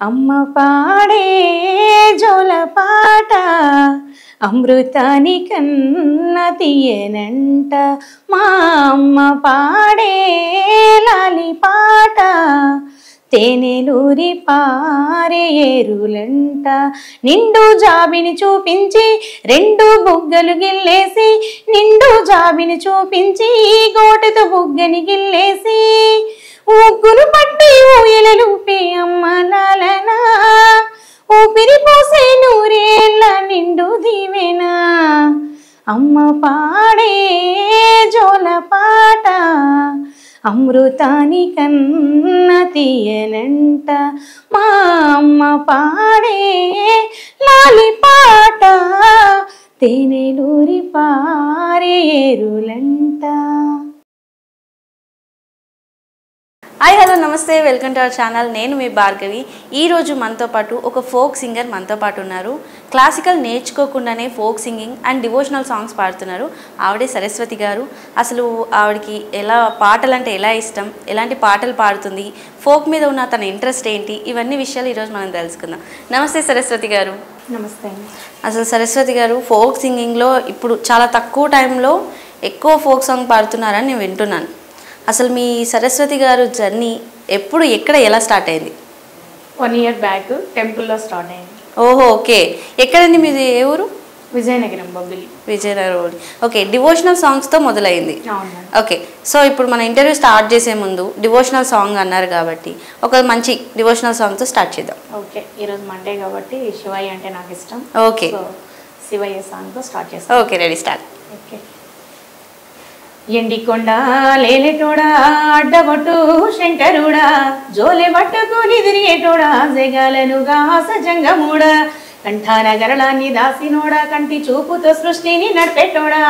అమ్మ పాడే జోలపాట అమృతాని కన్న తీయనంట మా అమ్మ పాడే లాలి పాట తేనెలూరి పారే ఏరులంట నిండు జాబిని చూపించి రెండు బుగ్గలు గిల్లేసి నిండు జాబిని చూపించి గోటతో బుగ్గని గిల్లేసి ఉగ్గులు పట్టి ఊయలూపే అమ్మ లాలనా ఊపిరి పోసే నూరేళ్ళ నిండు దీవెనా అమ్మ పాడే జోలపాట అమృతాని కన్న తీయనంట మా అమ్మ పాడే లాలి పాట తేనెలూరి పారే ఏరులంట. హాయ్ హలో నమస్తే, వెల్కమ్ టు అవర్ ఛానల్. నేను మీ భార్గవి. ఈరోజు మనతో పాటు ఒక ఫోక్ సింగర్ మనతో పాటు ఉన్నారు. క్లాసికల్ నేర్చుకోకుండానే folk singing and devotional songs పాడుతున్నారు. ఆవిడే సరస్వతి గారు. అసలు ఆవిడకి పాటలు అంటే ఎలా ఇష్టం, ఎలాంటి పాటలు పాడుతుంది, ఫోక్ మీద ఉన్న తన ఇంట్రెస్ట్ ఏంటి, ఇవన్నీ విషయాలు ఈరోజు మనం తెలుసుకుందాం. నమస్తే సరస్వతి గారు. నమస్తే అండి. అసలు సరస్వతి గారు ఫోక్ సింగింగ్లో ఇప్పుడు చాలా తక్కువ టైంలో ఎక్కువ ఫోక్ సాంగ్ పాడుతున్నారని నేను వింటున్నాను. అసలు మీ సరస్వతి గారు జర్నీ ఎప్పుడు ఎక్కడ ఎలా స్టార్ట్ అయింది? 1 year బ్యాక్ టెంపుల్లో స్టార్ట్ అయింది. ఓహో, ఓకే. ఎక్కడండి మీది? ఏ ఊరు? విజయనగరం, బొబ్బిలి. విజయనగరం. ఓకే, డివోషనల్ సాంగ్స్తో మొదలైంది. అవును. ఓకే, సో ఇప్పుడు మన ఇంటర్వ్యూ స్టార్ట్ చేసే ముందు డివోషనల్ సాంగ్ అన్నారు కాబట్టి ఒక మంచి డివోషనల్ సాంగ్తో స్టార్ట్ చేద్దాం. ఓకే, ఈరోజు మండే కాబట్టి శివయ్య అంటే నాకు ఇష్టం. ఓకే, శివయ్య సాంగ్తో స్టార్ట్ చేస్తాం. Okay, ready, start. ఓకే. ఎండికొండ లేలేటోడా అడ్డబొట్టు శంకరుడా జోలె పట్టుకుని తిరిగేటోడా జగాలనుగా సజంగముడా కంఠాన గరళాన్ని దాసినోడా కంటి చూపుతో సృష్టిని నడిపెట్టోడా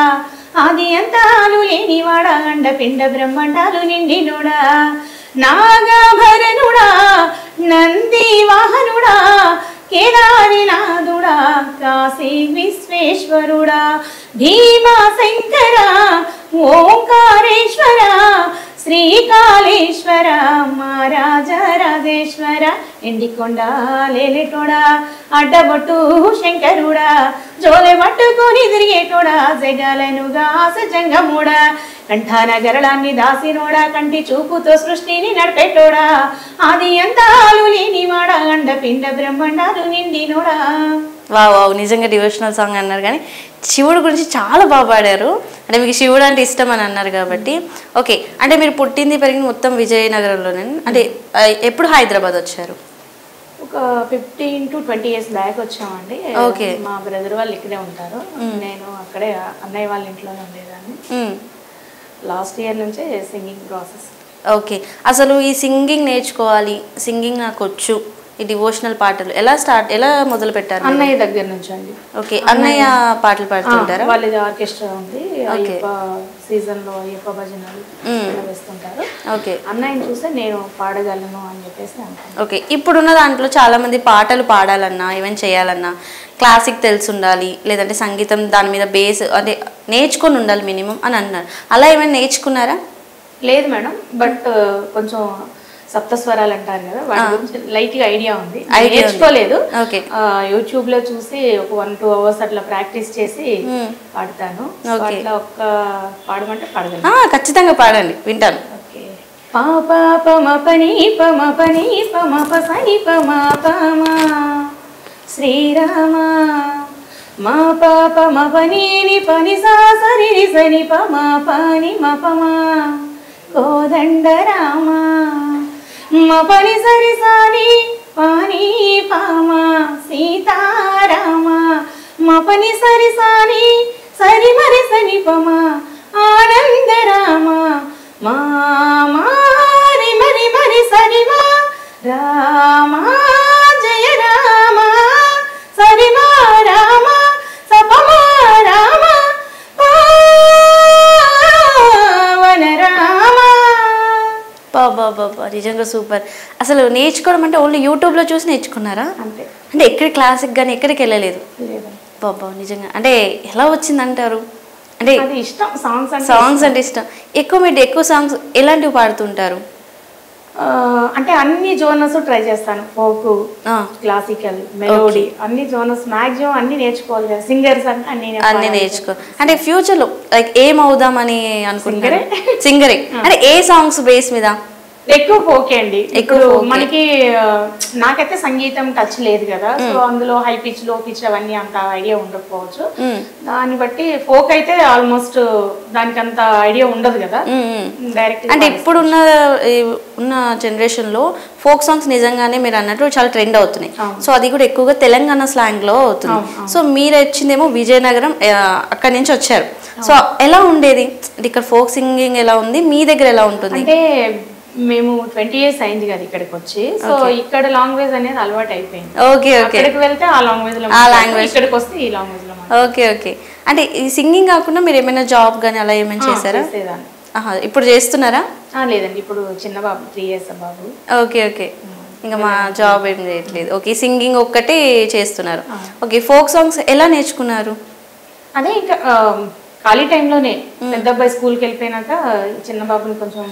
ఆది అంతాలు లేనివాడా అండపిండ బ్రహ్మండాలు నిండినోడా నాగాభరణుడా నంది వాహనుడా కేదారినాథుడా కాశీ విశ్వేశ్వరుడా భీమా శంకర ఓంకారేశ్వర శ్రీకాళేశ్వర మహారాజరాజేశ్వర ఎండికొండ లేలేటోడా అడ్డబొట్టు శంకరుడా జోలె పట్టుకొని తిరిగేటోడా జగాలనుగా సజంగముడా కంఠాన గరళాన్ని దాసినోడా కంటి చూపుతో సృష్టిని నడిపెట్టోడా ఆది అంతాలు లేనివాడా అండపిండ బ్రహ్మండాలు నిండినోడా. వావ్, నిజంగా డివోషనల్ సాంగ్ అన్నారు కానీ శివుడు గురించి చాలా బాగా పాడారు. అంటే మీకు శివుడు అంటే ఇష్టం అని అన్నారు కాబట్టి ఓకే. అంటే మీరు పుట్టింది పెరిగింది మొత్తం విజయనగరంలోనే, అంటే ఎప్పుడు హైదరాబాద్ వచ్చారు? ఒక 15 to 20 years బ్యాక్ వచ్చామండి. ఓకే, మా బ్రదర్ వాళ్ళు ఇక్కడే ఉంటారు, నేను అక్కడే అన్నయ్య వాళ్ళ ఇంట్లోనే ఉండేదాన్ని. లాస్ట్ ఇయర్ నుంచే సింగింగ్ ప్రాసెస్. ఓకే, అసలు ఈ సింగింగ్ నేర్చుకోవాలి, సింగింగ్ నాకు వచ్చు, ఈ డివోషనల్ పాటలు ఎలా మొదలు పెట్టారు? అన్నయ్య దగ్గర నుంచి అండి. ఓకే, అన్నయ్య పాటలు పాడుతుంటారా? వాళ్ళది ఆర్కెస్ట్రా ఉంది, అయ్యప్ప సీజన్ లో అయ్యప్ప భజనలు వేస్తుంటారు. ఓకే, అన్నయ్యని చూస్తే నేను పాడగలను అని చెప్పేసి అనుకున్నాను. ఓకే, ఇప్పుడున్న దాంట్లో చాలా మంది పాటలు పాడాలన్నా ఈవెన్ చేయాలన్నా క్లాసిక్ తెలిసి ఉండాలి, లేదంటే సంగీతం దాని మీద బేస్ అంటే నేర్చుకొని ఉండాలి మినిమం అని అన్నారు. అలా ఏమైనా నేర్చుకున్నారా? లేదు మేడం, బట్ కొంచెం సప్తస్వరాలు అంటారు కదా, వాటి గురించి లైట్ గా ఐడియా ఉంది. నేర్చుకోలేదు, యూట్యూబ్ లో చూసి ఒక 1-2 hours అట్లా ప్రాక్టీస్ చేసి పాడతాను. అట్లా ఒక్క పాడమంటే పాడగలను. ఖచ్చితంగా పాడండి, వింటాను. ఓకే. పాప పమ పని పమ పని పమ పసని పమ పమ శ్రీరామ మా పాప మ పని పని సా సరి సని పమ పని మ పమ కోదండ రామ మ పని సరి సాని పాని పామ సీతారామ మ పని సరి సాని సరి మరి సని పమ ఆనంద రామ మా మరి మరి మరి సరి మా రామ జయ రామ సరి మా రామ సపమ రామ పావన రామ. బాబా, నిజంగా సూపర్. అసలు నేర్చుకోవడం అంటే ఓన్లీ యూట్యూబ్లో చూసి నేర్చుకున్నారా? అంతే, అంటే ఎక్కడ క్లాసిక్ కానీ ఎక్కడికి వెళ్ళలేదు? బాబా, నిజంగా అంటే ఎలా వచ్చిందంటారు? అంటే ఇష్టం, సాంగ్స్ అంటే ఇష్టం. మీరు ఎక్కువ సాంగ్స్ ఎలాంటివి పాడుతుంటారు? అంటే అన్ని జోనర్స్ ట్రై చేస్తాను. ఫోక్, క్లాసికల్, మెలోడీ అన్ని జోనర్స్ మాక్సిమం అన్ని నేర్చుకోవాలి కదా. సింగర్స్ అంటే అన్ని నేర్చుకో. అంటే ఫ్యూచర్ లో లైక్ ఏం అవుదామని అనుకుంటారు? సింగరే. అంటే ఏ సాంగ్స్ బేస్ మీద? ఎక్కువ ఫోకే అండి. ఇప్పుడు మనకి నాకైతే సంగీతం టచ్ లేదు కదా, సో అందులో హై పిచ్, లో పిచ్ అవన్నీ అంత ఐడియా ఉండకపోవచ్చు. దాన్ని బట్టి ఫోక్ అయితే ఆల్మోస్ట్ దానికి అంత ఐడియా ఉండదు కదా డైరెక్ట్. అంటే ఇప్పుడున్న జనరేషన్ లో ఫోక్ సాంగ్స్ నిజంగానే మీరు అన్నట్టు చాలా ట్రెండ్ అవుతున్నాయి. సో అది కూడా ఎక్కువగా తెలంగాణ స్లాంగ్ లో అవుతుంది. సో మీరు వచ్చిందేమో విజయనగరం, అక్కడి నుంచి వచ్చారు. సో ఎలా ఉండేది ఇక్కడ ఫోక్ సింగింగ్? ఎలా ఉంది మీ దగ్గర? ఎలా ఉంటుంది? అంటే మేము 20 years అయింది కదా ఇక్కడికి వచ్చి. సో ఇక్కడ లాంగ్వేజ్ అనేది అలవాటు అయిపోయింది. ఇక్కడికి వెళ్తే ఆ లాంగ్వేజ్ లో, ఇక్కడికి వస్తే ఈ లాంగ్వేజ్ లో. ఓకే. అంటే ఈ సింగింగ్ కాకుండా మీరు ఏమైనా జాబ్ గానీ అలా ఏమైనా చేశారా? ఇప్పుడు చేస్తున్నారా? లేదండి, ఇప్పుడు చిన్న బాబు 3 years బాబు. ఓకే. ఇంకా మా జాబ్ ఏం చేయట్లేదు. ఓకే, సింగింగ్ ఒక్కటే చేస్తున్నారు. ఓకే, ఫోక్ సాంగ్స్ ఎలా నేర్చుకున్నారు? అదే ఇంకా ఖాళీ టైంలోనే. పెద్ద అబ్బాయి స్కూల్కి వెళ్ళిపోయినాక చిన్న బాబుని కొంచెం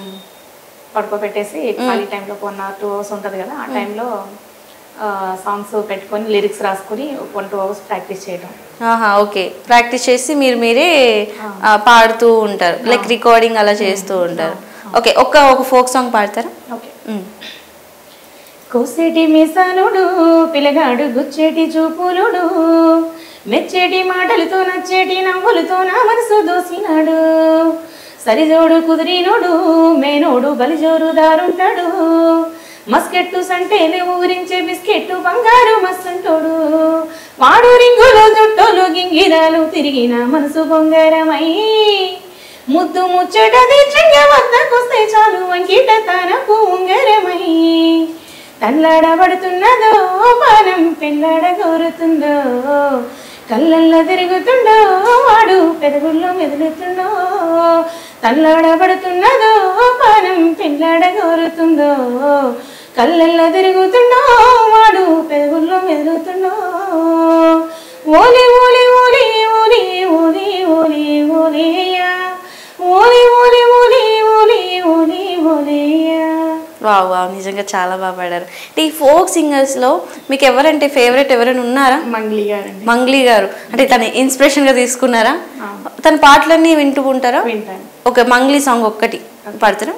పడుకోబెట్టేసి ఖాళీ టైంలో 1 or 2 hours ఉంటుంది కదా, ఆ టైంలో సాంగ్స్ పెట్టుకొని లిరిక్స్ రాసుకొని 1-2 hours ప్రాక్టీస్ చేయడం. ఓకే, ప్రాక్టీస్ చేసి మీరే పాడుతూ ఉంటారు, లైక్ రికార్డింగ్ అలా చేస్తూ ఉంటారు. ఓకే, ఒక ఫోక్ సాంగ్ పాడతారా? ఓకే. కోసేటి మీసానుడు పిల్లగాడు, గుచ్చేటి చూపులుడు, మెచ్చేటి మాటలతో నచ్చేటి నవ్వులతో నా మనసు దోసినాడు, సరిజోడు కుదిరినోడు మేనోడు బలిజోరు దారుంటాడు, మస్కెట్టు సంటేనే ఊరించే బిస్కెట్టు బంగారు మస్తుంటోడు, వాడు రింగులు జుట్టోలు గింగిరాలు తిరిగిన మనసు బొంగారమై, ముద్దు ముచ్చటది చెంగ వద్దకొస్తే చాలు వంకిట తనకు ఉంగరమై, తల్లాడబడుతున్నదో పానం పెళ్ళాడ కోరుతుందో, కళ్ళల్లో తిరుగుతుండో వాడు పెదవుల్లో మెదులుతుండో, తల్లాడబడుతున్నదో పానం పెళ్ళాడ కోరుతుందో, కళ్ళల్లో తిరుగుతుండో వాడు పెదవుల్లో మెదులుతుండో, ఓలి ఓలి ఓలి ఓలి ఓలి ఓలి ఓలియా, ఓలి ఓలి ఓలి ఓలి ఓలి ఓలియా. వావ్, నిజంగా చాలా బాగా పాడారు. అంటే ఈ ఫోక్ సింగర్స్ లో మీకు ఎవరంటే ఫేవరెట్, ఎవరైనా ఉన్నారా? మంగ్లీ గారు. అంటే తన ఇన్స్పిరేషన్ గా తీసుకున్నారా? తన పాటలన్నీ వింటూ ఉంటారా? వింటాను. ఓకే, మంగ్లీ సాంగ్ ఒక్కటి పాడతారా?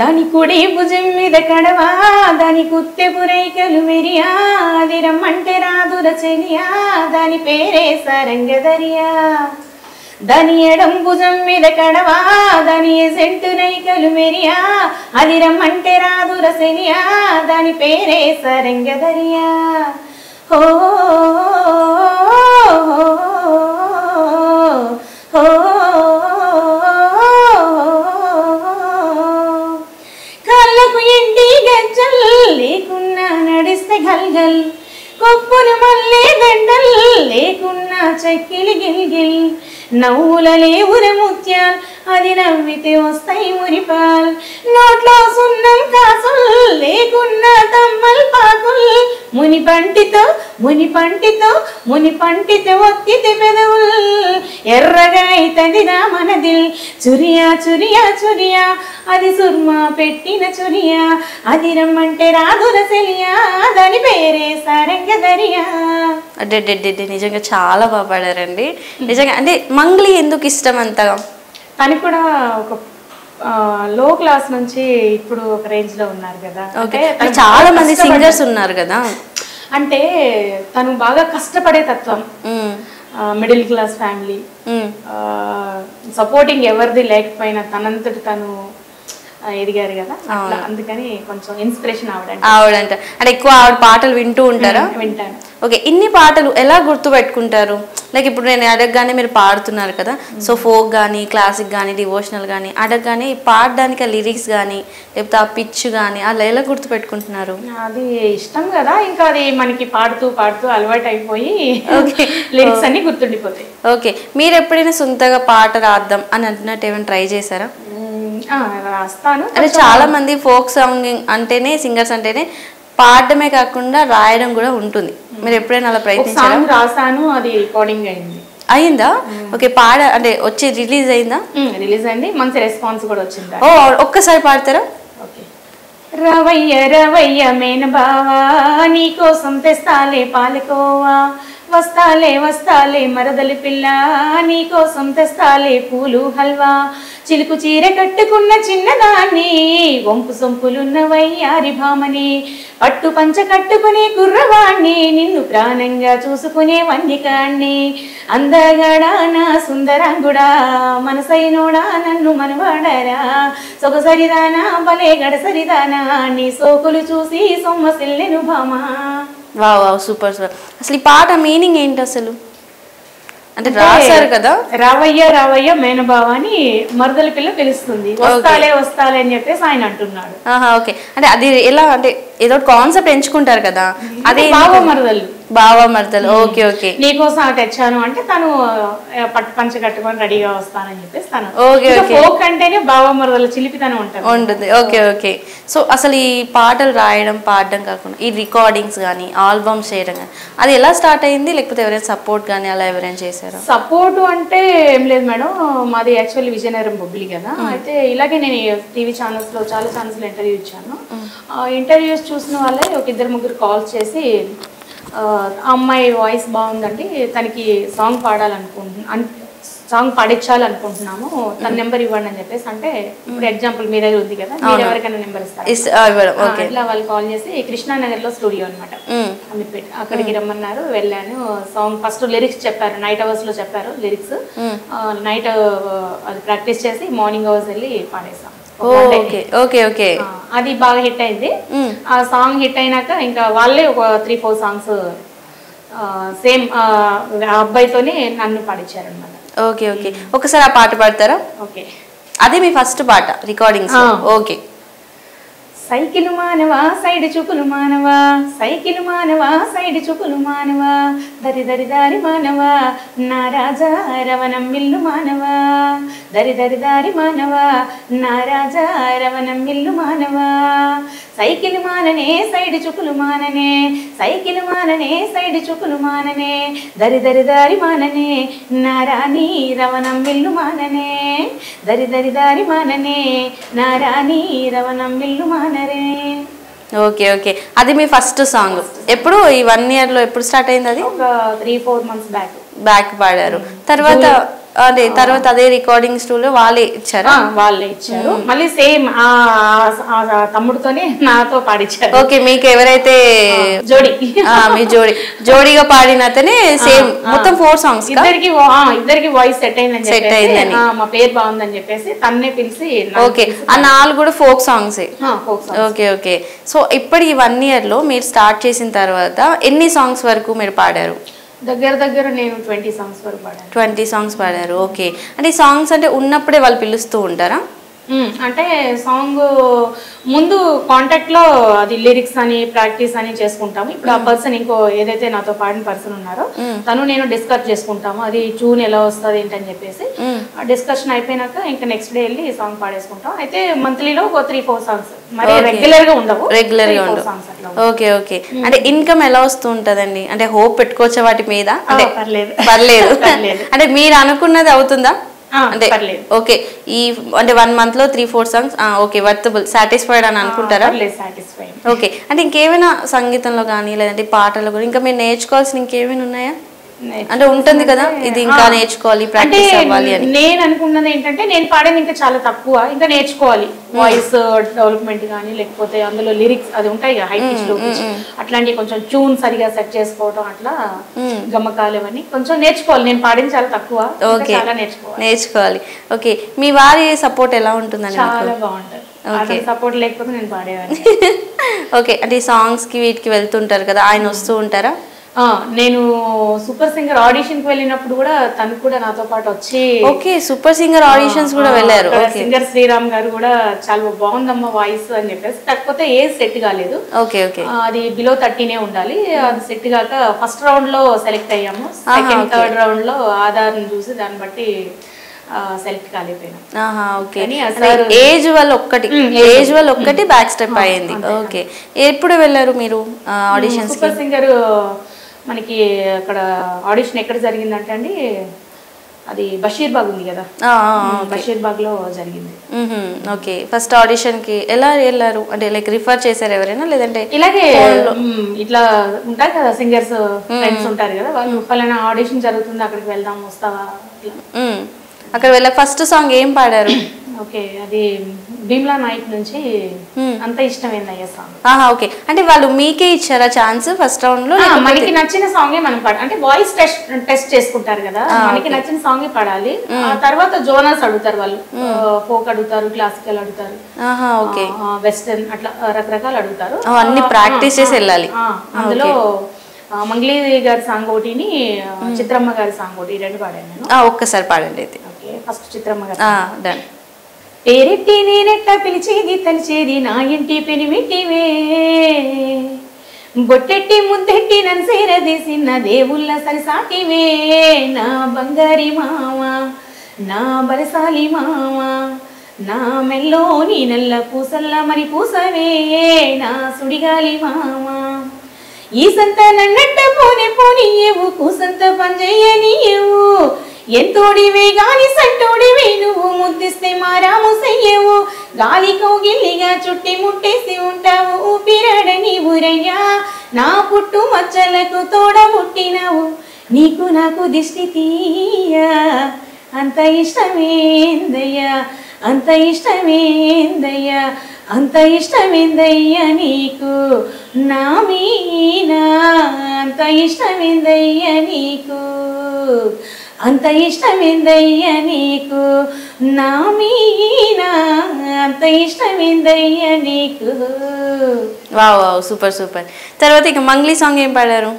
దాని కుడి భుజం మీద కడవా, దాని కుత్తె పురైకలు మెరియా, అది రమ్మంటే రాదుర చెలియా, దాని పేరే సరంగదరియా, దాని ఎడం భుజం మీద కడవా, దాని సెంటు నైకలు మెరియా, అది రమ్మంటే రాదుర చెలియా, దాని పేరే సరంగదరియా. ఓ కళ్ళకు ఎండి గజ్జల్ లేకున్నా నడిస్తే గల్గల్, కొప్పులు మల్లె దండల్ లేకున్నా చెక్కిలి గిల్గిల్, నవ్వుల లేవుర ముత్యాల్ అది నవ్వితే వస్తాయి మురిపాల్, నోట్లో సున్నం కాసుల్ లేకున్నా తమ్మల్ పాకుల్, ముని పంటితో ఒత్తితే పెదవుల్, ఎర్రగా అయితది నా మనదిల్, చురియా చురియా చురియా అది సుర్మా పెట్టిన చురియా, అది రమ్మంటే రాదుల సెలియా, దాని పేరే సరంగదరియా. అడ్డే నిజంగా చాలా బాగా పాడారండి. నిజంగా అంటే మంగ్లీ ఎందుకు ఇష్టం అంతగా? తను కూడా ఒక లో క్లాస్ నుంచి ఇప్పుడు ఒక రేంజ్ లో ఉన్నారు కదా. అంటే చాలా మంది సింగర్స్ ఉన్నారు కదా, అంటే తను బాగా కష్టపడే తత్వం, మిడిల్ క్లాస్ ఫ్యామిలీ, సపోర్టింగ్ ఎవరిది లేకపోయినా తనంతటి తను ఎదిగారు కదా, అందుకని కొంచెం ఇన్స్పిరేషన్ ఆవిడంట. అంటే ఎక్కువ ఆవిడ పాటలు వింటూ ఉంటారా? వింటాను. ఓకే, ఇన్ని పాటలు ఎలా గుర్తు పెట్టుకుంటారు? లైక్ ఇప్పుడు నేను అడగగానే మీరు పాడుతున్నారు కదా, సో ఫోక్ కానీ క్లాసిక్ కానీ డివోషనల్ కానీ అడగగానే పాడడానికి ఆ లిరిక్స్ కానీ లేకపోతే ఆ పిచ్ కానీ అలా ఎలా గుర్తు పెట్టుకుంటున్నారు? అది ఇష్టం కదా, ఇంకా అది మనకి పాడుతూ అలవాటు అయిపోయి లిరిక్స్ అన్ని గుర్తుండిపోతాయి. ఓకే, మీరు ఎప్పుడైనా సొంతగా పాట రాద్దాం అని అన్నట్టు ఏమైనా ట్రై చేశారా? రాస్తాను. అంటే చాలా మంది ఫోక్ సాంగ్ అంటేనే, సింగర్స్ అంటేనే పాడడమే కాకుండా రాయడం కూడా ఉంటుంది. మీరు ఎప్పుడైనా అలా ప్రయత్నించారా? రాసాను, అది రికార్డింగ్ అయింది. అయిందా? ఓకే, అంటే వచ్చి రిలీజ్ అయిందా? రిలీజ్ అయింది, మంచి రెస్పాన్స్ కూడా వచ్చింది. ఓ ఒక్కసారి పాడతారా? ఓకే. రవయ్య రవయ్య మేన బావా నీకోసం తెస్తాలే పాలకోవా, వస్తాలే వస్తాలే మరదలి పిల్ల నీకోసం తెస్తాలే పూలు హల్వా, చిలుకు చీర కట్టుకున్న చిన్నదాన్ని వంపు సొంపులున్న వయ్యారి భామని, పట్టు పంచ కట్టుకునే కుర్రవాణ్ణి నిన్ను ప్రాణంగా చూసుకునే వన్నికాణ్ణి, అందగాడా నా సుందరంగుడా మనసైనోడా నన్ను మనవాడరా, సొగసరిదానా భలే గడసరిదానా నీ సోకులు చూసి సొమ్మసిల్లెను Bhama. Wow wow, super super. అసలు ఈ పాట మీనింగ్ ఏంటి అసలు? అంటే రాశారు కదా, రావయ్య రావయ్య మేనబావ అని మరదలి పిల్ల పిలుస్తుంది, వస్తాలే వస్తాలే అని చెప్పేసి ఆయన అంటున్నాడు. ఓకే, అంటే అది ఎలా, అంటే ఏదో కాన్సెప్ట్ ఎంచుకుంటారు కదా, అదే బావ మరదలు, బావ మరదలు. ఓకే ఓకే, నీకోసం తెచ్చాను అంటే తను పట్టు పంచ కట్టుకొని రెడీగా వస్తానని చెప్పేసి తను. ఓకే ఓకే, ఫోక్ అంటేనే బావ మరదలు చిలిపితనం ఉంటుంది. Okay okay. సో అసలు ఈ పాటలు రాయడం పాడడం కాకుండా ఈ రికార్డింగ్స్ కానీ ఆల్బమ్స్ చేయడం కానీ అది ఎలా స్టార్ట్ అయింది, లేకపోతే ఎవరైనా సపోర్ట్ కానీ అలా ఎవరైనా చేశారా? సపోర్ట్ అంటే ఏం లేదు మేడం, మాది యాక్చువల్లీ విజయనగరం బొబ్బిలి కదా. అయితే ఇలాగే నేను టీవీ ఛానల్స్ లో చాలా ఛానల్స్ లో ఇంటర్వ్యూ ఇచ్చాను. ఇంటర్వ్యూస్ చూసిన వాళ్ళే ఒక ఇద్దరు ముగ్గురు కాల్స్ చేసి అమ్మాయి వాయిస్ బాగుందండి, తనకి సాంగ్ సాంగ్ పాడించాలనుకుంటున్నాము, తన నెంబర్ ఇవ్వండి అని చెప్పేసి. అంటే ఇప్పుడు ఎగ్జాంపుల్ మీ దగ్గర ఉంది కదా, మీరు ఎవరికైనా నెంబర్ ఇస్తారు. ఇట్లా వాళ్ళు కాల్ చేసి కృష్ణానగర్ లో స్టూడియో అనమాట అమీర్పేట, అక్కడికి రమ్మన్నారు. వెళ్ళాను. సాంగ్ ఫస్ట్ లిరిక్స్ చెప్పారు, నైట్ అవర్స్ లో చెప్పారు లిరిక్స్. నైట్ అది ప్రాక్టీస్ చేసి మార్నింగ్ అవర్స్ వెళ్ళి పాడేసాం. అది బాగా హిట్ అయింది. ఆ సాంగ్ హిట్ అయినాక ఇంకా వాళ్ళే ఒక 3-4 సాంగ్స్ సేమ్ అబ్బాయితోనే నన్ను పాడించారు అనమాట. ఓకే ఓకే, ఒకసారి ఆ పాట పాడతారా? ఓకే, అదే మీ ఫస్ట్ పాట రికార్డింగ్స్. ఓకే. సైకిల్ మానవా సైడ్ చూపులు మానవా, సైకిల్ మానవా సైడ్ చూపులు మానవా, దరి దరి దారి మానవా నా రాజా రవణం మిల్లు మానవా, దరి దరి దారి మానవా నా రాజా రవణం మిల్లు మానవా, సైకిల్ మాననే సైడ్ చూపులు మాననే, సైకిల్ మాననే సైడ్ చూపులు మాననే, దరి దరి దారి మాననే నా రాణి రవణం మిల్లు మాననే, దరి దరి దారి మాననే నా రాణి రవణం మిల్లు మాననే. ఓకే ఓకే, అది మీ ఫస్ట్ సాంగ్. ఎప్పుడు ఈ 1 year లో ఎప్పుడు స్టార్ట్ అయింది? అది ఒక 3-4 months బ్యాక్ పాడారు. తర్వాత అదే రికార్డింగ్ స్టూడియో వాళ్ళే ఇచ్చారు? వాళ్ళే ఇచ్చారు. మళ్ళీ సేమ్ తమ్ముడితోనే నాతో పాడించారు. ఓకే, మీకు ఎవరైతే జోడి మీ జోడిగా పాడిన అతనే సేమ్ మొత్తం 4 songs ఇద్దరికి వాయిస్ సెట్ అయిందని మా పేరు బాగుందని చెప్పేసి తన్నే పిలిచి. ఓకే, ఆ 4 కూడా folk songs. Okay okay. So ఇప్పుడు ఈ 1 year లో మీరు స్టార్ట్ చేసిన తర్వాత ఎన్ని సాంగ్స్ వరకు మీరు పాడారు? దగ్గర నేను 20 songs వరకు పాడాను. 20 songs పాడారు. ఓకే, అంటే ఈ సాంగ్స్ అంటే ఉన్నప్పుడే వాళ్ళు పిలుస్తూ ఉంటారా? అంటే సాంగ్ ముందు కాంటాక్ట్ లో అది లిరిక్స్ అని ప్రాక్టీస్ అని చేసుకుంటాము. ఇప్పుడు ఆ పర్సన్ ఇంకో ఏదైతే నాతో పాడిన పర్సన్ ఉన్నారో తను నేను డిస్కస్ చేసుకుంటాము, అది ట్యూన్ ఎలా వస్తుంది ఏంటని చెప్పేసి. డిస్కషన్ అయిపోయినాక ఇంకా నెక్స్ట్ డే వెళ్ళి సాంగ్ పాడేసుకుంటాం. అయితే మంత్లీలో ఒక 3-4 songs, మరి రెగ్యులర్ గా ఉండవు. ఓకే ఓకే, అంటే ఇన్కమ్ ఎలా వస్తూ ఉంటదండి? అంటే హోప్ పెట్టుకోవచ్చా వాటి మీద? అంటే పర్లేదు అంటే మీరు అనుకున్నది అవుతుందా? అంటే ఓకే, ఈ అంటే 1 month లో 3-4 songs ఓకే వర్తబుల్, సాటిస్ఫైడ్ అని అనుకుంటారా? ఓకే, అంటే ఇంకేమైనా సంగీతంలో కానీ లేదంటే పాటలు కూడా ఇంకా మీరు నేర్చుకోవాల్సిన ఇంకేమైనా ఉన్నాయా? అంటే ఉంటుంది కదా, ఇది ఇంకా నేర్చుకోవాలి, ప్రాక్టీస్ అవ్వాలి అని. నేను అనుకున్నది ఏంటంటే నేను పాడేది ఇంకా చాలా తక్కువ, ఇంకా నేర్చుకోవాలి. వాయిస్ డెవలప్మెంట్ కానీ లేకపోతే అందులో లిరిక్స్ అది ఉంటాయి కదా, హై పిచ్ లో పిచ్ అట్లాంటి కొంచెం ట్యూన్ సరిగా సెట్ చేసుకోవడం, అట్లా గమకాలు ఇవన్నీ కొంచెం నేర్చుకోవాలి. నేను పాడింది చాలా తక్కువ, చాలా నేర్చుకోవాలి. ఓకే, మీ వారి సపోర్ట్ ఎలా ఉంటుందండి? చాలా బాగుంటుంది. సపోర్ట్ లేకపోతే నేను పాడేవాడిని. ఓకే, అంటే సాంగ్స్ కి వీటికి వెళ్తుంటారు కదా, ఆయన వస్తూ ఉంటారా? నేను సూపర్ సింగర్ ఆడిషన్ కి వెళ్ళినప్పుడు కూడా తను కూడా నాతో పాటు వచ్చి. ఓకే, సూపర్ సింగర్ ఆడిషన్స్ కూడా వెళ్ళారు. సింగర్ శ్రీరామ్ గారు కూడా చాలా బాగుందమ్మా వాయిస్ అని చెప్పేసి, కాకపోతే ఏజ్ సెట్ కాలేదు. ఓకే ఓకే, అది బిలో 30 ఉండాలి. అది సెట్ కాక ఫస్ట్ రౌండ్ లో సెలెక్ట్ అయ్యాము. సెకండ్ థర్డ్ రౌండ్ లో ఆధార్ని చూసి దాన్ని బట్టి సెలెక్ట్ కాలేకపోయినాం. ఏజ్ వల్ల ఒక్కటి బ్యాక్ స్టెప్ అయింది. ఓకే, ఎప్పుడు వెళ్ళారు మీరు ఆడిషన్స్? సూపర్ సింగర్ మనకి అక్కడ ఆడిషన్ ఎక్కడ జరిగిందంటే అండి, అది బషీర్బాగ్ ఉంది కదా, బషీర్బాగ్ లో జరిగింది. ఓకే, ఫస్ట్ ఆడిషన్ కి ఎలా వెళ్ళారు అంటే లైక్ రిఫర్ చేశారు ఎవరైనా లేదంటే ఇలాగే ఇట్లా ఉంటారు కదా సింగర్స్ ఫ్రెండ్స్ ఉంటారు కదా, వాళ్ళు పలానా ఆడిషన్ జరుగుతుంది అక్కడికి వెళ్దాం వస్తావా అక్కడ వెళ్ళక ఫస్ట్ సాంగ్ ఏం పాడారు? ఓకే, అది భీమ్లా నాయక్ నుంచి అంత ఇష్టమైందయ్యా సాంగ్. ఓకే, అంటే వాళ్ళు మీకే ఇచ్చారా ఛాన్స్ ఫస్ట్ రౌండ్ లో? మనకి నచ్చిన సాంగే మనం పాడాలి, అంటే వాయిస్ టెస్ట్ చేసుకుంటారు కదా, మనకి నచ్చిన సాంగే పాడాలి. ఆ తర్వాత జోనర్స్ అడుగుతారు వాళ్ళు, ఫోక్ అడుగుతారు, క్లాసికల్ అడుగుతారు, వెస్టర్న్, అట్లా రకరకాలు అడుగుతారు. అన్ని ప్రాక్టీస్ చేసి వెళ్ళాలి. అందులో మంగ్లీ గారి సాంగ్ ఒకటిని, చిత్రమ్మ గారి సాంగ్ ఒకటి, రెండు పాడాను నేను. ఒక్కసారి పాడండి అయితే. ఓకే, ఫస్ట్ చిత్రమ్మ గారు. పేరెట్టి నేనెట్లా పిలిచేది తలిచేది నా ఇంటి పెనిమిటివే, బొట్టెట్టి ముద్దెట్టి నన్ను సేరదీసిన దేవుళ్ళ సరిసాటివే, నా బంగారి మామ నా బలసాలి మామ, నా మెల్లోని నల్ల పూసల్ల మరి పూసవే నా సుడిగాలి మామ, ఈ సంత నన్నట్ట పోనే పోనీయవు కూసంత పనిచేయనీయవు, ఎంతోడివే గాలి సంటోడివే నువ్వు ముద్దిస్తే మారాము చెయ్యవు, గాలి కౌగిల్లిగా చుట్టి ముట్టేసి ఉంటావు ఊపిరాడని ఊరయ్యా, నా పుట్టు మచ్చలకు తోడ పుట్టినావు నీకు నాకు దిష్టి తీయా, అంత ఇష్టమేందయ్యా అంత ఇష్టమేందయ్యా అంత ఇష్టమేందయ్యా నీకు నా మీనా, అంత ఇష్టమేందయ్యా నీకు అంత ఇష్టమేందయ్యా నీకు నా మీనా, అంత ఇష్టమేందయ్యా నీకు. Wow, super super. తర్వాత ఇక మంగ్లీ సాంగ్ ఏం పాడారు?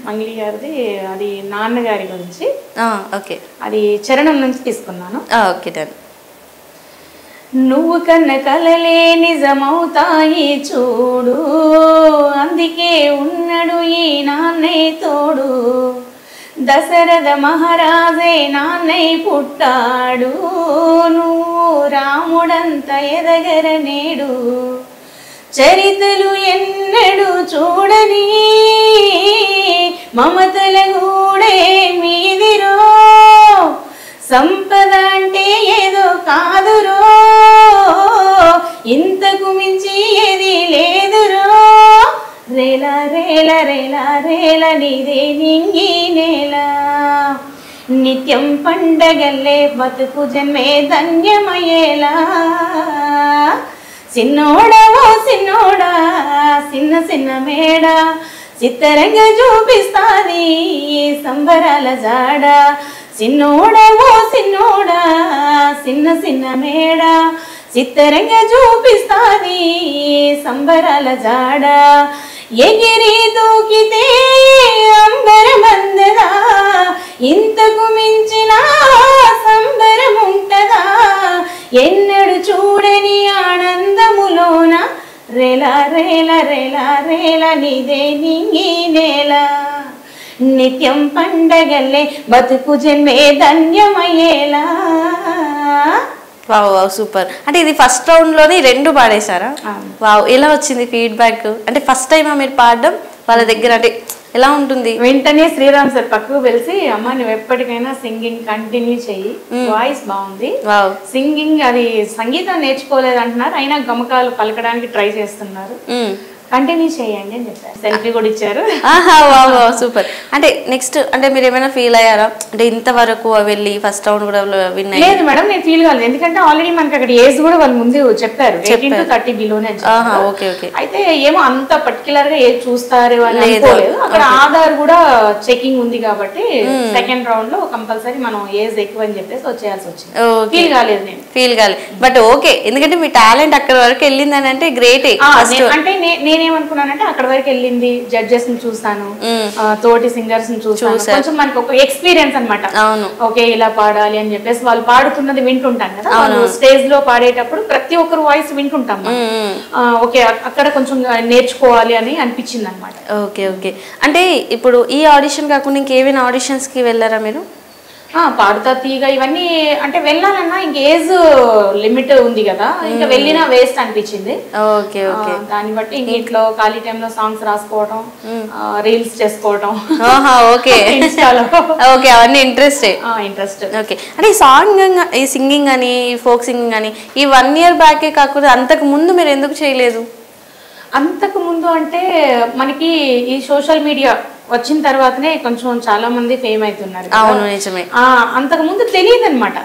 మంగ్లీ గారిది అది నాన్నగారి గురించి. ఓకే, అది చరణం నుంచి తీసుకున్నాను. Okay, done. నువ్వు కన్న కలలే నిజమవుతాయి చూడు, అందుకే ఉన్నడు ఈ నాన్నే తోడు, దశరథ మహారాజే నాన్నై పుట్టాడు, నువ్వు రాముడంత ఎదగర నేడు, చరితలు ఎన్నడు చూడని మమతల గూడే మీదిరో, సంపద అంటే ఏదో కాదురో, ఇంతకు మించి ఏది లేదురో, రేల రేల రేల రేల నీదే నింగి నేల, నిత్యం పండగల్లే బతుకు జన్మే ధన్యమయ్యేలా, చిన్నోడా ఓ చిన్నోడా చిన్న చిన్న మేడ, చిత్తరంగా చూపిస్తాది సంబరాల జాడ, చిన్నోడా ఓ చిన్నోడా చిన్న చిన్న మేడ, చిత్తరంగా చూపిస్తాది సంబరాల జాడ, ఎగిరి దూకితే అంబరమందదా, ఇంతకు మించిన సంబరం ఉంటదా, ఎన్నడు చూడని ఆనందములోన, రేల రేల రేల రేల నీదే నింగి నేల, నిత్యం పండగల్లే బతుకు జన్మే ధన్యమయ్యేలా. Wow wow, super. అంటే ఇది ఫస్ట్ రౌండ్ లోని రెండు పాడేశారా? వావ్, ఎలా వచ్చింది ఫీడ్బ్యాక్? అంటే ఫస్ట్ టైం మీరు పాడడం వాళ్ళ దగ్గర, అంటే ఎలా ఉంటుంది? వెంటనే శ్రీరామ్ సార్ పక్కకు పిలిచి, అమ్మ నువ్వు ఎప్పటికైనా సింగింగ్ కంటిన్యూ చెయ్యి, వాయిస్ బాగుంది, సింగింగ్ అది సంగీతం నేర్చుకోలేదు అంటున్నారు, అయినా గమకాలు పలకడానికి ట్రై చేస్తున్నారు, కంటిన్యూ చేయండి అని చెప్పారు. సెల్ఫీ కూడా ఇచ్చారు. సూపర్. అంటే నెక్స్ట్ అంటే మీరు ఏమైనా ఫీల్ అయ్యారా? అంటే ఇంతవరకు వెళ్ళి ఫస్ట్ రౌండ్ కూడా విన్ అయ్యారు? లేదు మేడం, నేను ఫీల్ కాలేదు, ఎందుకంటే ఆల్రెడీ మనకి అక్కడ ఏజ్ కూడా వాళ్ళు ముందు చెప్పారు 18 to 30 బిలోనే. అయితే ఏమో అంత పర్టికులర్ గా ఏజ్ చూస్తారు అని అనుకోలేదు, అక్కడ ఆధార్ కూడా చెకింగ్ ఉంది కాబట్టి సెకండ్ రౌండ్ లో కంపల్సరీ మనం ఏజ్ ఎక్కువ అని చెప్పేసి వచ్చేయాల్సి వచ్చింది. ఫీల్ కాలేదు, నేను ఫీల్ కాలేదు. బట్ ఓకే, ఎందుకంటే మీ టాలెంట్ అక్కడ వరకు వెళ్ళింది అని అంటే గ్రేట్. అంటే నేనేమనుకున్నానంటే అక్కడ వరకు వెళ్ళింది, జడ్జెస్ ని చూసాను, తోటి సింగర్స్ ని చూసాను, కొంచెం మనకి ఒక ఎక్స్పీరియన్స్ అనమాట. ఓకే ఇలా పాడాలి అని చెప్పేసి వాళ్ళు పాడుతున్నది వింటుంటాం కదా, వాళ్ళు స్టేజ్ లో పాడేటప్పుడు ప్రతి ఒక్కరు వాయిస్ వింటుంటాం. ఓకే, అక్కడ కొంచెం నేర్చుకోవాలి అని అనిపించింది అనమాట. Okay okay. అంటే ఇప్పుడు ఈ ఆడిషన్ కాకుండా ఇంకేమైనా ఆడిషన్స్ కి వెళ్ళారా మీరు? పాడుతా తీగ ఇవన్నీ అంటే వెళ్ళాలన్నా ఇంక ఏజ్ లిమిట్ ఉంది కదా, ఇంకా వెళ్ళినా వేస్ట్ అనిపించింది. దాన్ని బట్టి ఇంక ఇంట్లో ఖాళీ టైంలో సాంగ్స్ రాసుకోవడం, రీల్స్ చేసుకోవడం. అవన్నీ ఇంట్రెస్ట్. అంటే సాంగ్, ఈ సింగింగ్ అని, ఫోక్ సింగింగ్ అని ఈ 1 year బ్యాకే కాకుండా అంతకు ముందు మీరు ఎందుకు చేయలేదు? అంతకు ముందు అంటే మనకి ఈ సోషల్ మీడియా వచ్చిన తర్వాతనే కొంచెం చాలా మంది ఫేమ్ అవుతున్నారు. అవును, నిజమే. అంతకు ముందు తెలియదు అనమాట.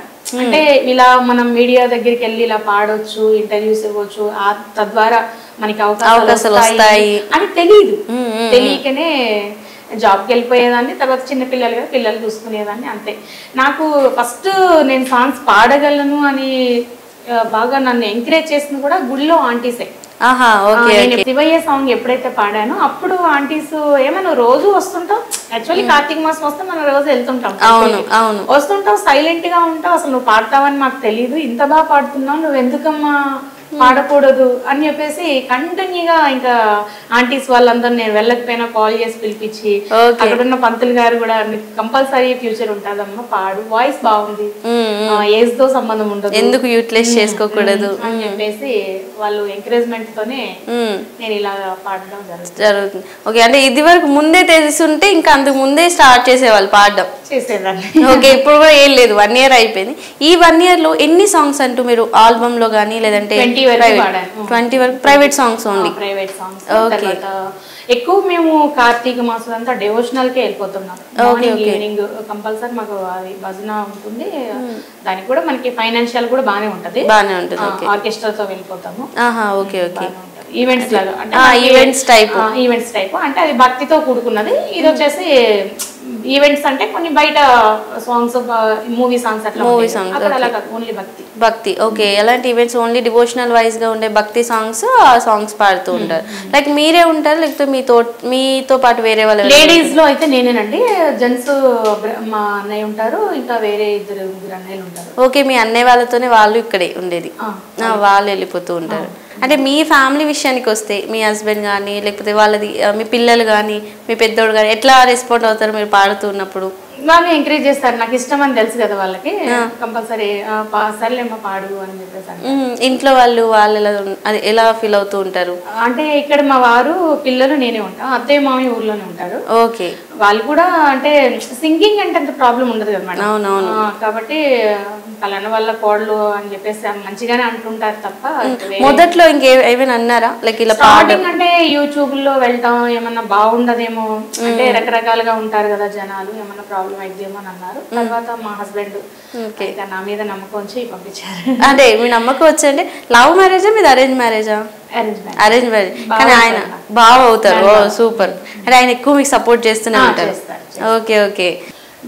అంటే ఇలా మనం మీడియా దగ్గరికి వెళ్ళి ఇలా పాడొచ్చు, ఇంటర్వ్యూస్ ఇవ్వచ్చు, తద్వారా మనకి అవకాశాలు వస్తాయి అని తెలియదు. తెలియకనే జాబ్కి వెళ్ళిపోయేదాన్ని. తర్వాత చిన్న పిల్లలు కదా, పిల్లలు చూసుకునేదాన్ని, అంతే. నాకు ఫస్ట్ నేను సాంగ్స్ పాడగలను అని బాగా నన్ను ఎంకరేజ్ చేసింది కూడా గుడిలో ఆంటీసే. నేను శివయ్య సాంగ్ ఎప్పుడైతే పాడానో అప్పుడు ఆంటీస్ ఏమన్నా రోజు వస్తుంటాం, యాక్చువల్లీ కార్తీక మాసం వస్తే మనం రోజు వెళ్తుంటాం, వస్తుంటాం, సైలెంట్ గా ఉంటావు, అసలు నువ్వు పాడతావని మాకు తెలియదు, ఇంత బాగా పాడుతున్నావు, నువ్వు ఎందుకమ్మా పాడకూడదు అని చెప్పేసి కంటిన్యూగా ఇంకా ఆంటీస్ వాళ్ళందరూ నేను వెళ్ళకపోయినా కాల్ చేసి పిలిపించి, అక్కడున్న పంతులు గారు కూడా కంపల్సరీ ఫ్యూచర్ ఉంటుందమ్మా, పాడు, వాయిస్ బాగుంది, ఏజ్ తో సంబంధం ఉండదు, ఎందుకు యూటిలైజ్ చేసుకోకూడదు అని చెప్పేసి వాళ్ళు ఎంకరేజ్మెంట్ తోనే నేను ఇలా పాడడం జరుగుతుంది. ఓకే, అంటే ఇది వరకు ముందే తెలుసుంటే ఇంకా అంతకు ముందే స్టార్ట్ చేసేవాళ్ళు పాడడం, చేసేదాన్ని. ఓకే, ఇప్పుడు కూడా ఏం లేదు, 1 year అయిపోయింది. ఈ 1 year లో ఎన్ని సాంగ్స్ అంటూ మీరు ఆల్బమ్ లో గానీ లేదంటే 20 వరకు private songs only? Private songs. ఎక్కువ మేము కార్తీక మాసం అంతా డివోషనల్ కే వెళ్ళిపోతున్నాం. ఈవినింగ్ కంపల్సరీ మాకు అది భజన ఉంటుంది, దానికి కూడా మనకి ఫైనాన్షియల్ కూడా బానే ఉంటది, ఆర్కెస్ట్రా తో వెళ్ళిపోతాము. ఈవెంట్స్ లాగా, అంటే ఈవెంట్స్ టైప్ అంటే అది భక్తితో కూడుకున్నది. ఇది వచ్చేసి ఈవెంట్స్ అంటే కొన్ని బయట సాంగ్స్, మూవీ సాంగ్స్, అట్లా ఓన్లీ భక్తి. ఓకే, ఎలాంటి ఈవెంట్స్ ఓన్లీ డివోషనల్ వైజ్ గా ఉండే భక్తి సాంగ్స్, ఆ సాంగ్స్ పాడుతూ ఉంటారు. లైక్ మీరే ఉంటారు లేకపోతే మీతో పాటు వేరే వాళ్ళు? లేడీస్ లో అయితే నేనేనండి, జెంట్స్ మా అన్నయ్య ఉంటారు, ఇంకా వేరే 2 అన్నయ్యలు ఉంటారు. ఓకే, మీ అన్నయ్య వాళ్ళతోనే వాళ్ళు ఇక్కడే ఉండేది, వాళ్ళు వెళ్ళిపోతూ ఉంటారు. అంటే మీ ఫ్యామిలీ విషయానికి వస్తే మీ హస్బెండ్ కానీ లేకపోతే వాళ్ళది మీ పిల్లలు కానీ మీ పెద్దోడు కానీ ఎట్లా రెస్పాండ్ అవుతారు మీరు పాడుతున్నప్పుడు? వాళ్ళు ఎంకరేజ్ చేస్తారు, నాకు ఇష్టం అని తెలుసు కదా వాళ్ళకి, కంపల్సరీ సర్లేమ్మా పాడు అని చెప్పేసి. ఇంట్లో వాళ్ళు ఎలా ఫీల్ అవుతూ ఉంటారు? అంటే ఇక్కడ మా వారు, పిల్లలు, నేనే ఉంటాం, అత్తయ్య మామయ్య ఊర్లోనే ఉంటారు. ఓకే, వాళ్ళు కూడా అంటే సింగింగ్ అంటే అంత ప్రాబ్లం ఉండదు కదా మేడం. అవునవును, కాబట్టి పలానా వాళ్ళ కోడలు అని చెప్పేసి మంచిగానే అంటుంటారు తప్ప. మొదట్లో ఇంకేమైనా అన్నారా? లైక్ ఇలా స్టార్టింగ్ అంటే యూట్యూబ్ లో వెళ్తాం, ఏమన్నా బాగుండదేమో అంటే రకరకాలుగా ఉంటారు కదా జనాలు, ఏమన్నా ప్రాబ్లం అయిద్దేమో అని అన్నారు. తర్వాత మా హస్బెండ్ నా మీద నమ్మకం వచ్చి పంపించారు. అంటే మీ నమ్మకం వచ్చి అంటే లవ్ మ్యారేజా మీది అరేంజ్ మ్యారేజా? Arrange marriage. కానీ ఆయన బాగా అవుతారు, సూపర్. అంటే ఆయన ఎక్కువ మీకు సపోర్ట్ చేస్తూనే ఉంటారు. Okay okay.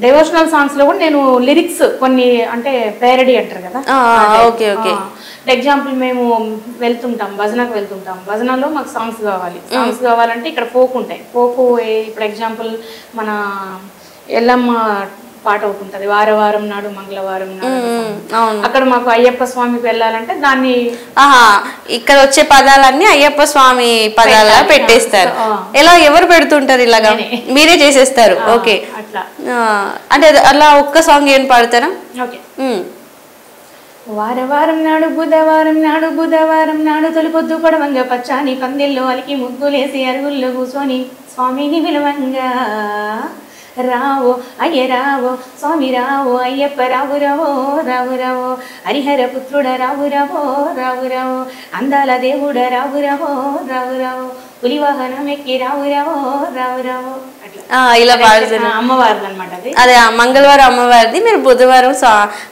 డివోషనల్ సాంగ్స్ లో కూడా నేను లిరిక్స్ కొన్ని అంటే పేరడీ అంటారు కదా. Okay okay. ఎగ్జాంపుల్ మేము వెళ్తుంటాం, భజనకు వెళ్తుంటాం, భజనలో మాకు సాంగ్స్ కావాలి. సాంగ్స్ కావాలంటే ఇక్కడ ఫోక్ ఉంటాయి. ఫోక్ ఇప్పుడు ఎగ్జాంపుల్ మన ఎల్లమ్మ పాట ఒకటి ఉంటుంది, వారం నాడు మంగళవారం నాడు. అక్కడ మాకు అయ్యప్ప స్వామికి వెళ్ళాలంటే దాన్ని ఇక్కడ వచ్చే పదాలన్నీ అయ్యప్ప స్వామి పదాల పెట్టేస్తారు. ఎలా ఎవరు పెడుతుంటారు? ఇలాగా మీరే చేసేస్తారు. ఓకే, అట్లా. అంటే అలా ఒక్క సాంగ్ ఏం పాడతారా? ఓకే. వారం నాడు బుధవారం నాడు తొలిపొద్దు పడవంగా పచ్చాని పందిల్లో అలికి ముగ్గులేసి అరుగుల్లో కూర్చొని స్వామిని విలువంగా రావో అయ్య రావో స్వామి రావో అయ్యప్ప రావు రావో రావు రావో హరిహర పుత్రుడ రావు రావో రావు రావో అందాల దేవుడ రావు రావో రావు రావో పులి వాహనం ఎక్కి రావు రావో రావు రావో ఇలా పాడుతున్నా. అమ్మవారిది అనమాట అది. అదే మంగళవారం అమ్మవారిది, మీరు బుధవారం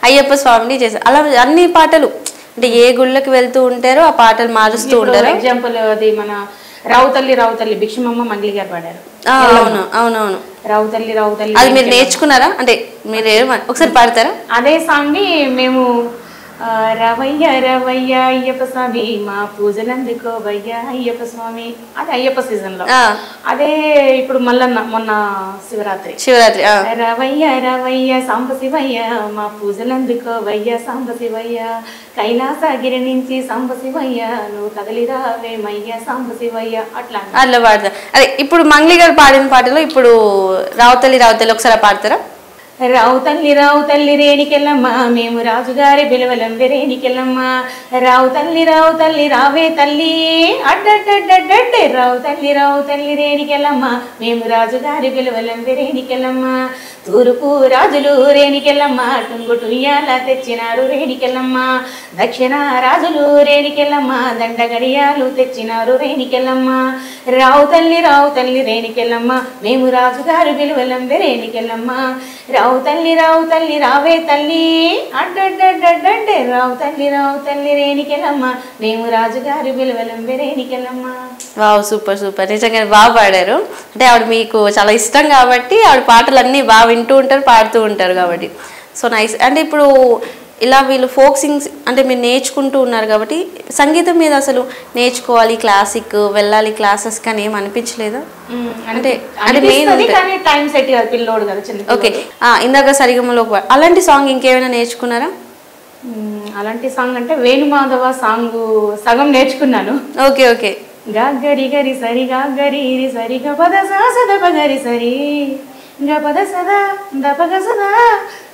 అయ్యప్ప స్వామిని చేశారు. అలా అన్ని పాటలు అంటే ఏ గుళ్ళకి వెళ్తూ ఉంటారో ఆ పాటలు మారుస్తూ ఉంటారు. ఎగ్జాంపుల్ అది మన రావుతల్లి భిక్షమమ్మ మంగళి గారు పాడారు. అవును అవునవును. రావుతల్లి అది మీరు నేర్చుకున్నారా? అంటే మీరు ఒకసారి పాడతారా? అదే సాంగ్ ని మేము రవయ్య అయ్యప్ప స్వామి మా పూజలందుకోవయ్య అయ్యప్ప స్వామి, అది అయ్యప్ప సీజన్ లో. అదే ఇప్పుడు మల్లన్న మొన్న శివరాత్రి రవయ్య సాంబ శివయ్య మా పూజలందుకోవయ్య సాంబ శివయ్య కైలాసగిరి నుంచి సాంబ శివయ్య నువ్వు కదలిరావేమయ్య సాంబ శివయ్య అట్లా పాడతారు. అదే ఇప్పుడు మంగళి గారు పాడిన పాటలో ఇప్పుడు రావుతల్లి ఒకసారి పాడతారా? రావు తల్లి రేణికెళ్ళమ్మ మేము రాజుగారి బిలవలం రేణికెళ్ళమ్మ రావు తల్లి రావే తల్లి అడ్డడ్డడ్డడ్డే రావు తల్లి రేణికెళ్ళమ్మ మేము రాజుగారి బిలవలం రేణికెళ్ళమ్మ తూర్పు రాజులు రేణికెళ్ళమ్మ టుంగు టుయ్యాల తెచ్చినారు రేణికెళ్ళమ్మ దక్షిణ రాజులు రేణికెళ్ళమ్మ దండ గడియాలు తెచ్చినారు రేణికెళ్ళమ్మ రావు తల్లి రేణికెళ్ళమ్మ మేము రాజుగారు బిలవలం రేణికెళ్ళమ్మ రావు తల్లి రావే తల్లి అడ్డడ్డడ్డడ్డే రావు తల్లి రేణికెళ్ళమ్మ మేము రాజుగారి బిలవలం రేణికెళ్ళమ్మ. వావ్, సూపర్ సూపర్, నిజంగా బాగా పాడారు. అంటే ఆవిడ మీకు చాలా ఇష్టం కాబట్టి ఆవిడ పాటలన్నీ బాగా వింటూ ఉంటారు, పాడుతూ ఉంటారు కాబట్టి సో నైస్. అంటే ఇప్పుడు ఇలా వీళ్ళు ఫోక్ సింగ్స్ అంటే మీరు నేర్చుకుంటూ ఉన్నారు కాబట్టి సంగీతం మీద అసలు నేర్చుకోవాలి, క్లాసిక్ వెళ్ళాలి క్లాసెస్ కానీ ఏం అనిపించలేదా? అంటే టైం సెట్ కాదు పిల్లోడు కదా చిన్న. ఓకే, ఇందాక సరిగమలో అలాంటి సాంగ్ ఇంకేమైనా నేర్చుకున్నారా? అలాంటి సాంగ్ అంటే వేణుమాధవ సాంగ్ సగం నేర్చుకున్నాను. Okay okay. గరి గరి సరి గరి సరి గపద సద పగరి సరి గపద సద దపగ సద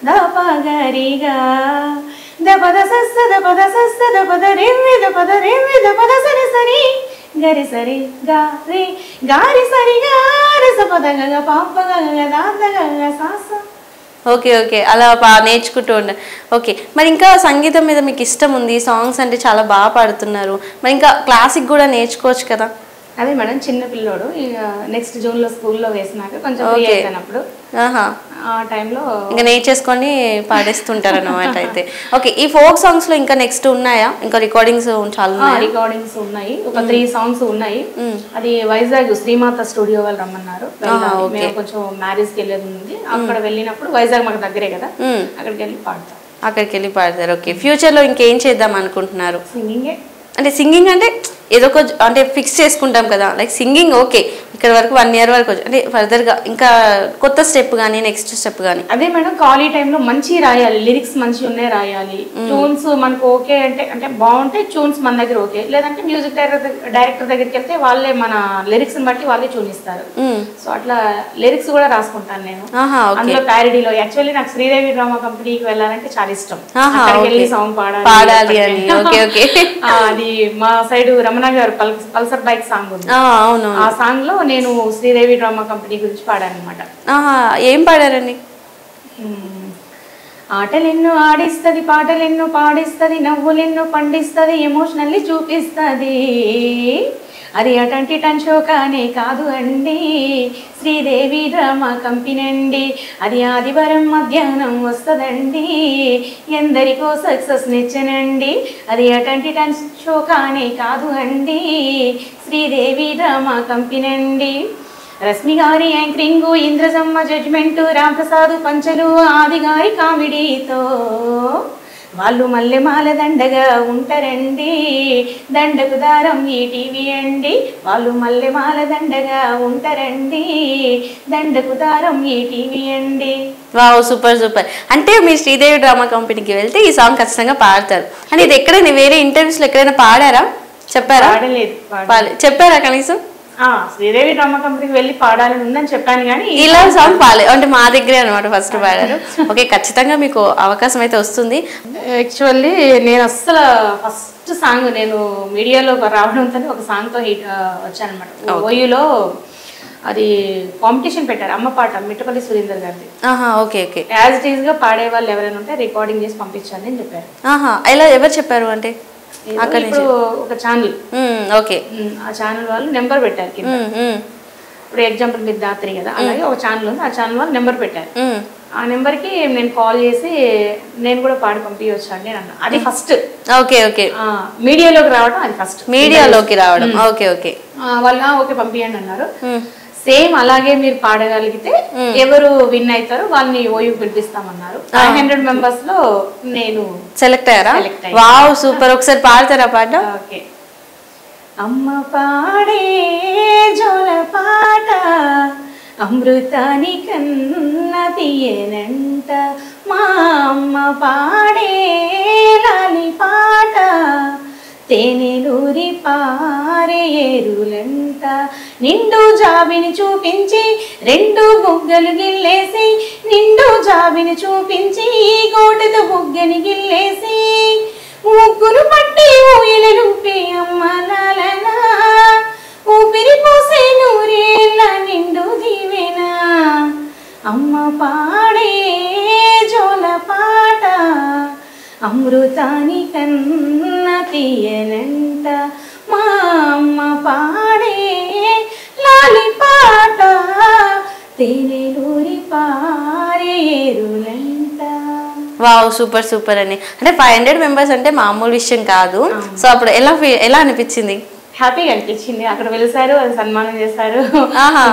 దప గరిగా దపద సద పద సద పద రేమి దపద దపద సరి సరి గరి సరి గారి గారి సరి గారి సపద గగ పాప గగ దాత గగ సాస. ఓకే ఓకే, అలా నేర్చుకుంటూ ఉండాలి. ఓకే, మరి ఇంకా సంగీతం మీద మీకు ఇష్టం ఉంది, సాంగ్స్ అంటే చాలా బాగా పాడుతున్నారు, మరి ఇంకా క్లాసిక్ కూడా నేర్చుకోవచ్చు కదా? అదే మేడం, చిన్న పిల్లోడు ఇక నెక్స్ట్ జూన్లో స్కూల్లో వేసినాక కొంచెం ఫ్రీ అయినప్పుడు ఆ టైంలో ఇంకా నేర్చేసుకొని పాడేస్తుంటారు అన్నమాట అయితే. ఓకే, ఈ ఫోక్ సాంగ్స్ లో ఇంకా నెక్స్ట్ ఉన్నాయా? ఇంకా రికార్డింగ్స్ చాలా రికార్డింగ్స్ ఉన్నాయి, ఒక 3 సాంగ్స్ ఉన్నాయి. అది వైజాగ్ శ్రీమాత స్టూడియో వాళ్ళు రమ్మన్నారు. మేము కొంచెం మ్యారేజ్కి వెళ్ళేది ఉంది, అక్కడ వెళ్ళినప్పుడు వైజాగ్ మాకు దగ్గరే కదా, అక్కడికి వెళ్ళి పాడతాం. అక్కడికి వెళ్ళి పాడతారు. ఓకే, ఫ్యూచర్ లో ఇంకేం చేద్దాం అనుకుంటున్నారు? సింగింగే. అంటే సింగింగ్ అంటే ఏదో ఒక అంటే ఫిక్స్ చేసుకుంటాం కదా, లైక్ సింగింగ్ ఓకే ఇక్కడ వరకు 1 year వరకు, అంటే ఫర్దర్గా ఇంకా కొత్త స్టెప్ కానీ నెక్స్ట్ స్టెప్ కానీ? అదే మేడం, ఖాళీ టైంలో మంచి రాయాలి, లిరిక్స్ మంచి ఉన్నాయి రాయాలి, ట్యూన్స్ మనకు ఓకే అంటే బాగుంటే ట్యూన్స్ మన దగ్గర ఓకే, లేదంటే మ్యూజిక్ డైరెక్టర్ దగ్గరికి వెళ్తే వాళ్ళే మన లిరిక్స్ బట్టి వాళ్ళే ట్యూన్ ఇస్తారు. సో అట్లా లిరిక్స్ కూడా రాసుకుంటాను నేను. అందులో ప్యారడీలో యాక్చువల్లీ నాకు శ్రీదేవి డ్రామా కంపెనీకి వెళ్ళాలంటే చాలా ఇష్టం, అక్కడికి వెళ్ళి సాంగ్ పాడాలి అని. Okay okay. అది మా సైడ్ రమణ గారు పల్సర్ బైక్ సాంగ్ ఉంది, ఆ సాంగ్ లో నేను శ్రీదేవి డ్రామా కంపెనీ గురించి పాడాను అనమాట. ఏం పాడారండి? ఆటలెన్నో ఆడిస్తుంది, పాటలెన్నో పాడిస్తుంది, నవ్వులెన్నో పండిస్తుంది, ఎమోషనల్లీ చూపిస్తుంది, అది అటంటి టన్ షో కానే కాదు అండి, శ్రీదేవి డ్రామా కంపెనీ అండి, అది ఆదివారం మధ్యాహ్నం వస్తుందండి, ఎందరికో సక్సెస్ నిచ్చనండి, అది అటంటి టన్ షో కానే కాదు అండి, శ్రీదేవి డ్రామా కంపెనీ అండి. రశ్మి గారి యాంకరింగు, ఇంద్రజమ్మ జడ్జ్మెంటు, రాంప్రసాద్ పంచలు, ఆది గారి కామెడీతో వాళ్ళు మల్లెమాల దండగా ఉంటారండి, దండకు దారం ఈ టీవీ అండి, వాళ్ళు మల్లెమాల దండగా ఉంటారండి, దండకు దారం ఈ టీవీ అండి. Wow, super super. అంటే మీరు శ్రీదేవి డ్రామా కంపెనీకి వెళ్తే ఈ సాంగ్ ఖచ్చితంగా పాడతారు. అంటే ఇది ఎక్కడైనా వేరే ఇంటర్వ్యూస్లో ఎక్కడైనా పాడారా? చెప్పారా? చెప్పారా కనీసం? శ్రీదేవి డ్రామా కంపెనీకి వెళ్ళి పాడాలని ఉందని చెప్పాను, కానీ ఇలా సాంగ్ పాడలేదు అంటే మా దగ్గరే అనమాట ఫస్ట్ పాడారు. ఓకే, ఖచ్చితంగా మీకు అవకాశం అయితే వస్తుంది. యాక్చువల్లీ నేను అస్సలు ఫస్ట్ సాంగ్ నేను మీడియాలో రావడంతో ఒక సాంగ్తో వచ్చాను అనమాట. ఓయూలో అది కాంపిటీషన్ పెట్టారు, అమ్మ పాట, మిట్టపల్లి సురేందర్ గారిది. Okay okay. As it is గా పాడే వాళ్ళు ఎవరైనా ఉంటే రికార్డింగ్ చేసి పంపించాలి అని చెప్పారు. ఇలా ఎవరు చెప్పారు? అంటే ఇప్పుడు ఒక ఛానల్, ఓకే, ఆ ఛానల్ వాళ్ళు నెంబర్ పెట్టారు కింద. ఇప్పుడు ఎగ్జాంపుల్ మీరు దాత్రి కదా, అలాగే ఒక ఛానల్ ఉంది, ఆ ఛానల్ వాళ్ళు నెంబర్ పెట్టారు. ఆ నెంబర్కి నేను కాల్ చేసి నేను కూడా పాడి పంపించవచ్చు అండి అన్న. అది ఫస్ట్. Okay okay. మీడియాలోకి రావడం అది ఫస్ట్. మీడియాలోకి రావడం. Okay okay. వాళ్ళు ఓకే పంపించండి అన్నారు. సేమ్ అలాగే మీరు పాడగలిగితే ఎవరు విన్ అవుతారో వాళ్ళని ఓయూ పిలిపిస్తామన్నారు. 500 members లో నేను సెలెక్ట్ అయ్యారా? Wow, super. ఒకసారి పాడతారా పాట? ఓకే. అమ్మ పాడే జోల పాట అమృతాని కన్న తీయనంట, మా అమ్మ పాడే లాలి పాట తేనెలూరి పారే ఏరులంట నిండు జాబిని చూపించి రెండు బుగ్గలు గిల్లేసి నిండు జాబిని చూపించి గోటెతో బుగ్గని గిల్లేసి ముగ్గురు పట్టి ఊయలూపే అమ్మలాలనా ఊపిరి పోసే నూరేళ్ళ నిండు దీవెనా అమ్మ పాడే జోల పాట అమృతాని కన్న తీయనంట మా అమ్మ పాడే లాలి పాట తేనెలూరి పారే ఏరులంట. వావ్, సూపర్ సూపర్ అని. అంటే 500 మెంబర్స్ అంటే మామూలు విషయం కాదు. సో అప్పుడు ఎలా అనిపించింది? హ్యాపీగా అనిపించింది. అక్కడ వెలిసారు, అది సన్మానం చేశారు,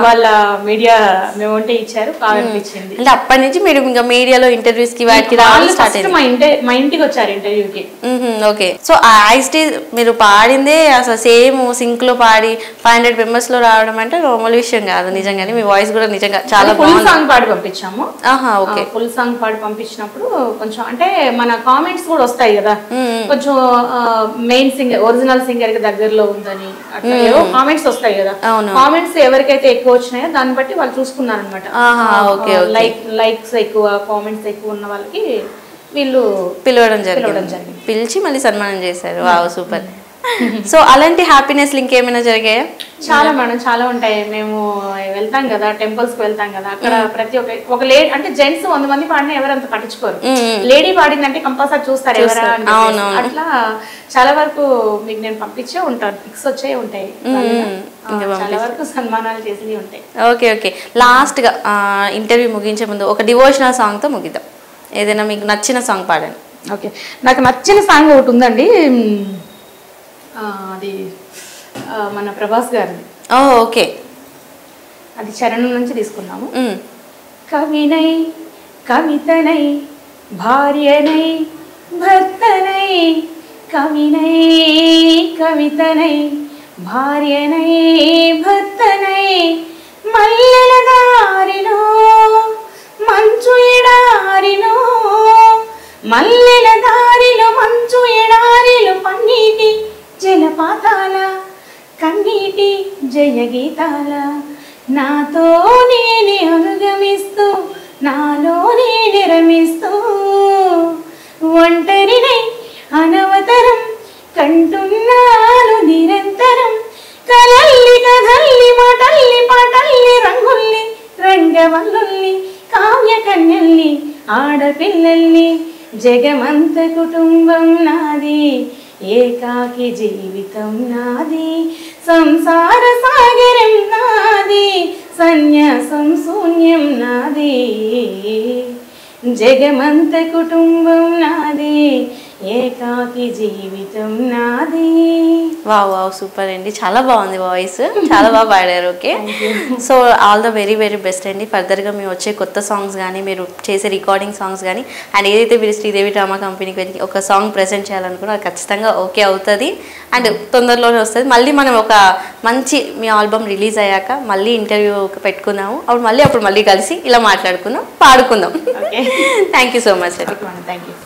వాళ్ళ మీడియా మేమంటే ఇచ్చారు, బాగా అనిపించింది. అంటే అప్పటి నుంచి మీరు ఇంకా మీడియాలో ఇంటర్వ్యూస్ కి వాటికి రావడం స్టార్ట్ అయింది. మా ఇంటికి వచ్చారు ఇంటర్వ్యూకి. ఓకే. సో ఆ స్టేజ్ మీరు పాడిందే అసలు సేమ్ సింక్ లో పాడి 500 మెంబర్స్ లో రావడం అంటే మామూలు విషయం కాదు నిజంగానే. మీ వాయిస్ కూడా నిజంగా చాలా ఫుల్ సాంగ్ పాడి పంపించాము. ఓకే. ఫుల్ సాంగ్ పాడి పంపించినప్పుడు కొంచెం అంటే మన కామెంట్స్ కూడా వస్తాయి కదా, కొంచెం మెయిన్ సింగర్ ఒరిజినల్ సింగర్ కి దగ్గరలో ఉందని అట్లా ఏవో కామెంట్స్ వస్తాయి కదా. కామెంట్స్ ఎవరికైతే ఎక్కువ వచ్చినాయో దాన్ని బట్టి వాళ్ళు చూసుకున్నారు అనమాట. లైక్స్ ఎక్కువ, కామెంట్స్ ఎక్కువ ఉన్న వాళ్ళకి వీళ్ళు పిలవడం జరిగింది. పిలిచి మళ్ళీ సన్మానం చేశారు. Wow, super. సో అలాంటి హ్యాపీనెస్ ఇంకేమైనా జరిగాయా? చాలా మేడం, చాలా ఉంటాయి. మేము వెళ్తాం కదా, టెంపుల్స్ కి వెళ్తాం కదా, అక్కడ ప్రతి ఒక లేడీ అంటే జెంట్స్ 100 మంది పాడినా ఎవరంత పట్టించుకోరు. లేడీ పాడిందంటే కంపల్సరీ చూస్తారు ఎవరా. అట్లా చాలా వరకు మీకు నేను పంపించే ఉంటాను, పిక్స్ వచ్చే ఉంటాయి, చాలా వరకు సన్మానాలు చేసి ఉంటాయి. Okay okay. లాస్ట్ గా ఇంటర్వ్యూ ముగించే ముందు ఒక డివోషనల్ సాంగ్ తో ముగిద్దాం. ఏదైనా మీకు నచ్చిన సాంగ్ పాడండి. ఓకే, నాకు నచ్చిన సాంగ్ ఒకటి ఉందండి, అది మన ప్రభాస్ గారిది. ఓకే, అది చరణం నుంచి తీసుకున్నాము. కవినై కవితనై భార్యనై భర్తనై కవినై కవితనై భార్యనై భర్తనై మల్లెల దారిలో మంచు ఎడారిలో మల్లెల దారిలో మంచు ఎడారిలో పన్నీటి జలపాతాల కన్నీటి జయగీతాల నాతో నేనే అనుగమిస్తూ నాలో నేనే రమిస్తూ ఒంటరినై అనవతరం కంటున్నాను నిరంతరం కలల్లి కథల్లి మాటల్లి పాటల్లి రంగుల్ని రంగవల్లుల్ని కావ్య కన్యల్ని ఆడపిల్లల్ని జగమంత కుటుంబం నాది ఏకాకి జీవితం నాది సంసార సాగరం నాది సన్యాసం శూన్యం నాది జగమంత కుటుంబం నాది ఏకాకి జీవితం నాది. వావ్ వావ్, సూపర్ అండి, చాలా బాగుంది వాయిస్, చాలా బాగా పాడారు. Okay, so all the very very best అండి. ఫర్దర్గా మేము వచ్చే కొత్త సాంగ్స్ కానీ మీరు చేసే రికార్డింగ్ సాంగ్స్ కానీ అండ్ ఏదైతే మీరు శ్రీదేవి డ్రామా కంపెనీకి వెళ్ళి ఒక సాంగ్ ప్రెజెంట్ చేయాలనుకున్నా అది ఖచ్చితంగా ఓకే అవుతుంది అండ్ తొందరలోనే వస్తుంది. మళ్ళీ మనం ఒక మంచి మీ ఆల్బమ్ రిలీజ్ అయ్యాక మళ్ళీ ఇంటర్వ్యూ పెట్టుకుందాము, అప్పుడు మళ్ళీ కలిసి ఇలా మాట్లాడుకుందాం, పాడుకుందాం. Thank you so much. Thank you.